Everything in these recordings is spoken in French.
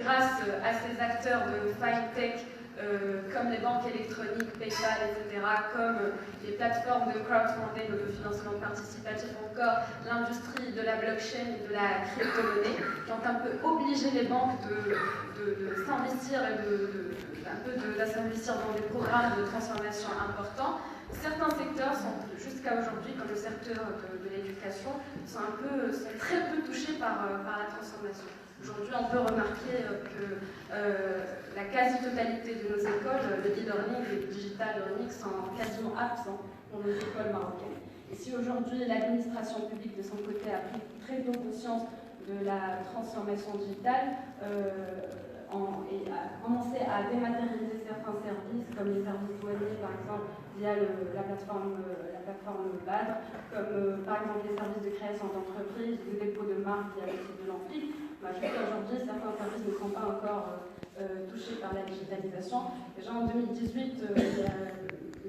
Grâce à ces acteurs de fintech comme les banques électroniques, PayPal, etc., comme les plateformes de crowdfunding ou de financement participatif, encore l'industrie de la blockchain et de la crypto-monnaie, qui ont un peu obligé les banques de s'investir et de s'investir dans des programmes de transformation importants. Certains secteurs sont, jusqu'à aujourd'hui, comme le secteur de l'éducation, sont très peu touchés par la transformation. Aujourd'hui, on peut remarquer que la quasi-totalité de nos écoles, le e-learning et le digital learning sont quasiment absents dans nos écoles marocaines. Et si aujourd'hui l'administration publique de son côté a pris très tôt conscience de la transformation digitale et a commencé à dématérialiser certains services, comme les services douaniers par exemple, via la plateforme BAD, comme par exemple les services de création d'entreprise, de dépôt de marque via le site de l'Anfric. Jusqu'à aujourd'hui, certains services ne sont pas encore touchés par la digitalisation. Déjà en 2018,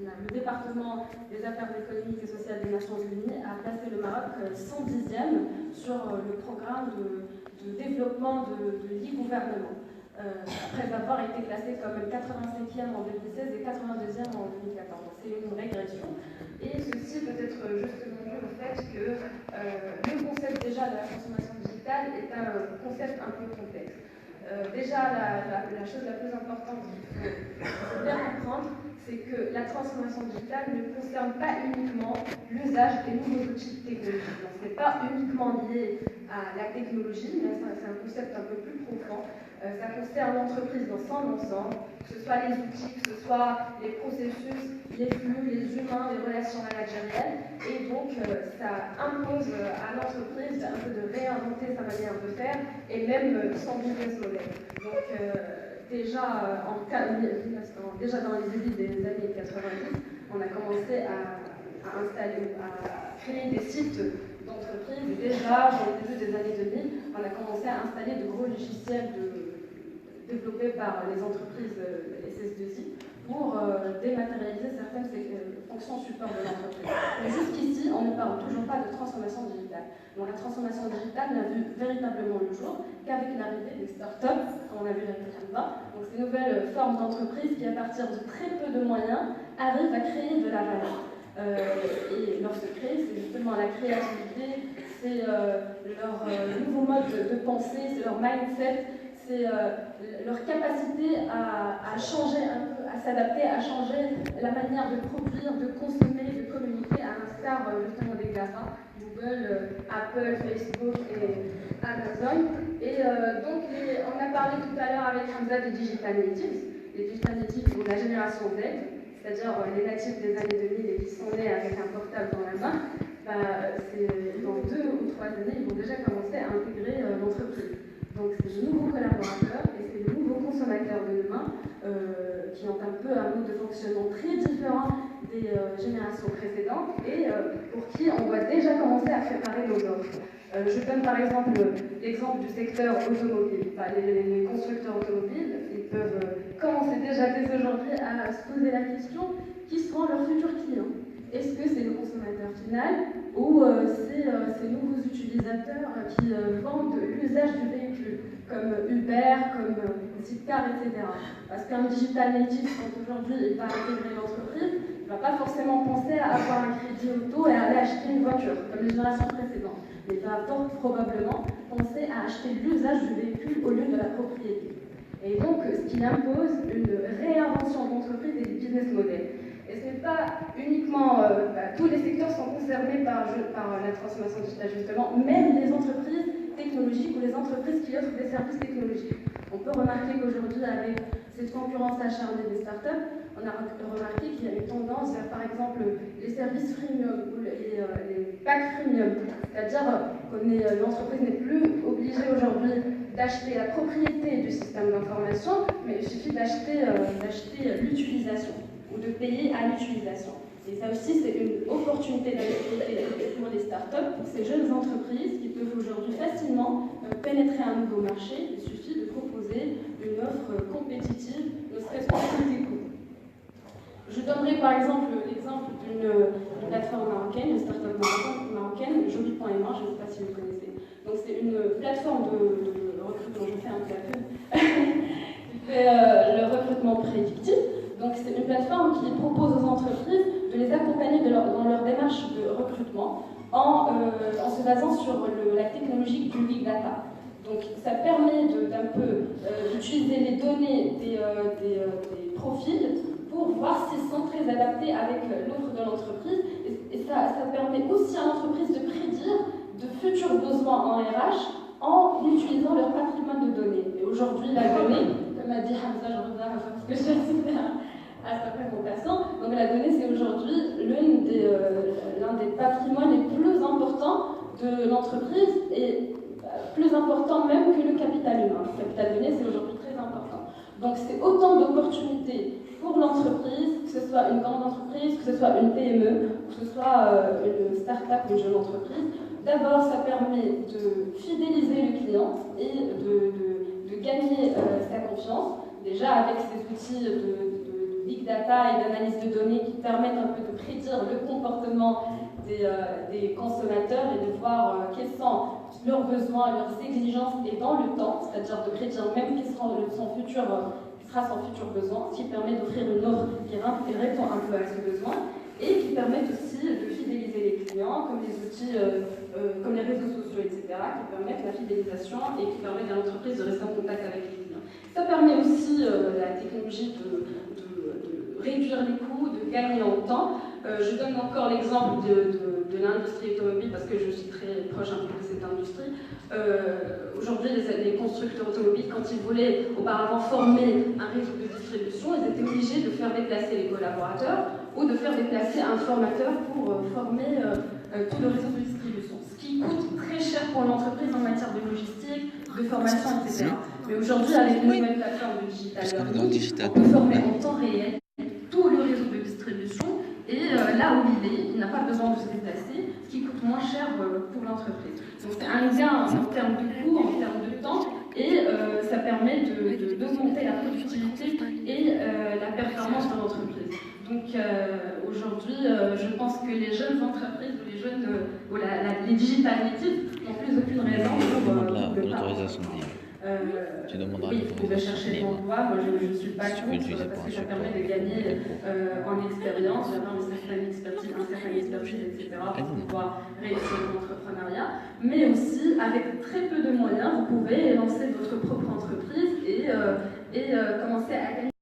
le département des affaires économiques et sociales des Nations Unies a placé le Maroc 110e sur le programme de développement de l'e-gouvernement, après avoir été classé comme 85e en 2016 et 82e en 2014. C'est une régression. Et ceci peut être justement dû au fait que le concept déjà de la consommation digitale est un concept un peu complexe. Déjà, la chose la plus importante qu'il faut bien comprendre, c'est que la transformation digitale ne concerne pas uniquement l'usage des nouveaux outils technologiques. Donc, ce n'est pas uniquement lié à la technologie, mais c'est un concept un peu plus profond. Ça concerne l'entreprise dans son ensemble, que ce soit les outils, que ce soit les processus, les flux, les humains, les relations managériales. Et donc, ça impose à l'entreprise un peu de réinventer sa manière de faire et même son business model. Donc, déjà dans les débuts des années 90, on a commencé à créer des sites d'entreprise. Et déjà, dans les débuts des années 2000, on a commencé à installer de gros logiciels développés par les entreprises SS2I pour dématérialiser certaines fonctions support de l'entreprise. Mais jusqu'ici, on ne parle toujours pas de transformation digitale. Donc la transformation digitale n'a vu véritablement le jour qu'avec l'arrivée des startups, comme on a vu avec Canva, donc ces nouvelles formes d'entreprise qui, à partir de très peu de moyens, arrivent à créer de la valeur. Et leur secret, c'est justement la créativité, c'est leur nouveau mode de pensée, c'est leur mindset, c'est leur capacité à changer un peu, à s'adapter, à changer la manière de produire, de consommer, de communiquer, à l'instar justement des GAFA, Google, Apple, Facebook et Amazon. Et donc, on a parlé tout à l'heure avec Hamza des digital natives. Les digital natives sont la génération Z, c'est-à-dire les natifs des années 2000 et qui sont nés avec un portable dans la main. Dans 2 ou 3 années, ils vont déjà commencer à intégrer l'entreprise. Donc c'est de nouveaux collaborateurs et c'est de nouveaux consommateurs de demain qui ont un peu un mode de fonctionnement très différent des générations précédentes et pour qui on va déjà commencer à préparer nos offres. Je donne par exemple l'exemple du secteur automobile. Les constructeurs automobiles, ils peuvent commencer déjà dès aujourd'hui à se poser la question qui seront leurs futurs clients. Est-ce que c'est le consommateur final ou c'est ces nouveaux utilisateurs qui vendent l'usage du véhicule, comme Uber, comme Zipcar, etc. Parce qu'un digital native, quand aujourd'hui il va intégrer l'entreprise, il ne va pas forcément penser à avoir un crédit auto et à aller acheter une voiture, comme les générations précédentes. Mais il va fort probablement penser à acheter l'usage du véhicule au lieu de la propriété. Et donc, ce qui impose une réinvention de l'entreprise et du business model. Et ce n'est pas uniquement, tous les secteurs sont concernés par la transformation digitale justement, même les entreprises technologiques ou les entreprises qui offrent des services technologiques. On peut remarquer qu'aujourd'hui, avec cette concurrence acharnée des startups, on a remarqué qu'il y a une tendance vers, par exemple, les services freemium ou les packs freemium. C'est-à-dire que l'entreprise n'est plus obligée aujourd'hui d'acheter la propriété du système d'information, mais il suffit d'acheter l'utilisation ou de payer à l'utilisation. Et ça aussi, c'est une opportunité d'activité pour les startups, pour ces jeunes entreprises qui peuvent aujourd'hui facilement pénétrer un nouveau marché. Il suffit de proposer une offre compétitive, ne serait-ce qu'au prix des coûts. Je donnerai par exemple l'exemple d'une plateforme marocaine, une startup marocaine, Joli.ma, je ne sais pas si vous connaissez. Donc c'est une plateforme de recrutement, je fais un peu la pub, comportement prédictif. Donc c'est une plateforme qui propose aux entreprises de les accompagner dans leur démarche de recrutement en se basant sur la technologie du Big Data. Donc ça permet d'un peu d'utiliser les données des profils pour voir s'ils sont très adaptés avec l'offre de l'entreprise. Et ça permet aussi à l'entreprise de prédire de futurs besoins en RH en utilisant leur patrimoine de données. Et aujourd'hui, la donnée, comme a dit Hamza, je reviens parce que j'ai cité à sa présentation, donc la donnée, c'est aujourd'hui l'un des patrimoines les plus importants de l'entreprise et plus important même que le capital humain. Le capital donné, c'est aujourd'hui très important. Donc c'est autant d'opportunités pour l'entreprise, que ce soit une grande entreprise, que ce soit une PME, que ce soit une start-up, une jeune entreprise. D'abord, ça permet de fidéliser le client et de gagner sa confiance, déjà avec ces outils de big data et d'analyse de données qui permettent un peu de prédire le comportement des consommateurs et de voir quels sont leurs besoins, leurs exigences et dans le temps, c'est-à-dire de prédire même quel sera son futur besoin, ce qui permet d'offrir une offre qui répond un peu à ce besoin et qui permettent aussi de fidéliser les clients, comme les outils, comme les réseaux sociaux, etc., qui permettent la fidélisation et qui permettent à l'entreprise de rester en contact avec les clients. Ça permet aussi la technologie de réduire les coûts, de gagner en temps. Je donne encore l'exemple de l'industrie automobile parce que je suis très proche un peu de cette industrie. Aujourd'hui, les constructeurs automobiles, quand ils voulaient auparavant former un réseau de distribution, ils étaient obligés de faire déplacer les collaborateurs ou de faire déplacer un formateur pour former tout le réseau de distribution. Ce qui coûte très cher pour l'entreprise en matière de logistique, de formation, etc. Mais aujourd'hui, avec une nouvelle plateforme de digital learning, on peut former en temps réel tout le réseau de distribution et là où il n'a pas besoin de se déplacer, ce qui coûte moins cher pour l'entreprise. Donc c'est un gain en termes de coût, en termes de temps, et ça permet d'augmenter la productivité et la performance de l'entreprise. Donc aujourd'hui, je pense que les jeunes entreprises ou les digital natives n'ont plus aucune raison pour l'autorisation de dire. Tu demanderas oui, pour chercher l'emploi. Moi, je ne suis pas contre parce que ça permet de gagner en expérience, d'avoir une certaine expertise, etc. pour pouvoir réussir l'entrepreneuriat. Mais aussi, avec très peu de moyens, vous pouvez lancer votre propre entreprise et commencer à gagner.